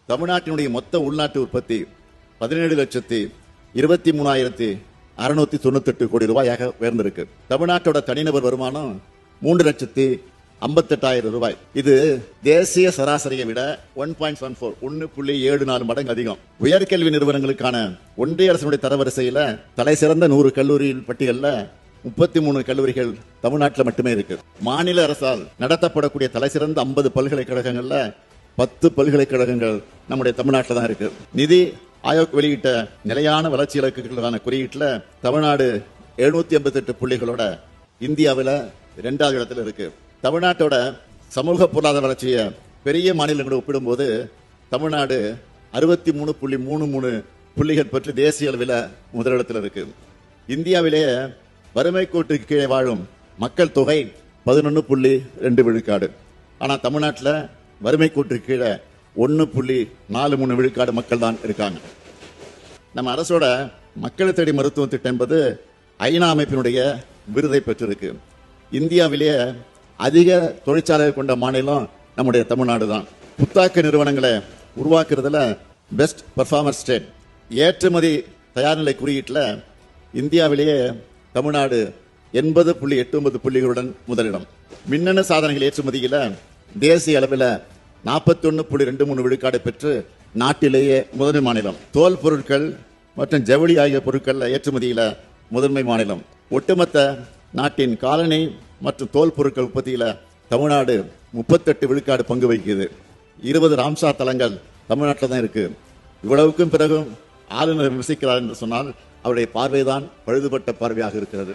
தமிழ்நாட்டினுடைய மொத்த உள்நாட்டு உற்பத்தி 17,23,698 கோடி ரூபாயாக உயர்ந்திருக்கு. தமிழ்நாட்டோட தனிநபர் வருமானம் 3,58,000 ரூபாய். இது தேசிய சராசரியை விட 1.74 மடங்கு அதிகம். உயர்கல்வி நிறுவனங்களுக்கான ஒன்றிய அரசினுடைய தரவரிசையில தலை சிறந்த 100 கல்லூரி பட்டியல்ல 33 கல்லூரிகள் தமிழ்நாட்டில் மட்டுமே இருக்கு. மாநில அரசால் நடத்தப்படக்கூடிய தலை சிறந்த 50 பல்கலைக்கழகங்கள்ல 10 பல்கலைக்கழகங்கள் நம்முடைய தமிழ்நாட்டில் தான் இருக்கு. நிதி ஆயோக் வெளியிட்ட நிலையான வளர்ச்சி இலக்குகளுக்கான குறியீட்டில் தமிழ்நாடு 788 புள்ளிகளோட இந்தியாவில் 2வது இடத்துல இருக்கு. தமிழ்நாட்டோட சமூக பொருளாதார வளர்ச்சியை பெரிய மாநிலங்களோடு ஒப்பிடும்போது தமிழ்நாடு 63.33 புள்ளிகள் பெற்று தேசிய அளவில் முதலிடத்தில் இருக்கு. இந்தியாவிலேயே வறுமை கோட்டுக்கு கீழே வாழும் மக்கள் தொகை 11.2 விழுக்காடு. ஆனால் தமிழ்நாட்டில் வறுமை கோட்டுக்கு கீழே 1.43 விழுக்காடு மக்கள் தான் இருக்காங்க. நம்ம அரசோட மக்கள் தேடி மருத்துவ திட்டம் என்பது ஐநா அமைப்பினுடைய விருதை பெற்றிருக்கு. இந்தியாவிலேயே அதிக தொழிற்சாலைகள் கொண்ட மாநிலம் நம்முடைய தமிழ்நாடு தான். புத்தாக்க நிறுவனங்களை உருவாக்குறதுல பெஸ்ட் பர்ஃபார்மர் ஸ்டேட். ஏற்றுமதி தயார்நிலை குறியீட்டில் இந்தியாவிலேயே தமிழ்நாடு 80.89 புள்ளிகளுடன் முதலிடம். மின்னணு சாதனங்கள் ஏற்றுமதியில் தேசிய அளவில் 41.23 விழுக்காடு பெற்று நாட்டிலேயே முதன்மை மாநிலம். தோல் பொருட்கள் மற்றும் ஜவுளி ஆகிய பொருட்கள் ஏற்றுமதியில் முதன்மை மாநிலம். ஒட்டுமொத்த நாட்டின் காலனி மற்றும் தோல் பொருட்கள் உற்பத்தியில் தமிழ்நாடு 38 விழுக்காடு பங்கு வகிக்குது. 20 ராம்சார் தலங்கள் தமிழ்நாட்டில் தான் இருக்கு. இவ்வளவுக்கும் பிறகும் ஆளுநர் விமர்சிக்கிறார் என்று சொன்னால் அவருடைய பார்வைதான் பழுதுபட்ட பார்வையாக இருக்கிறது.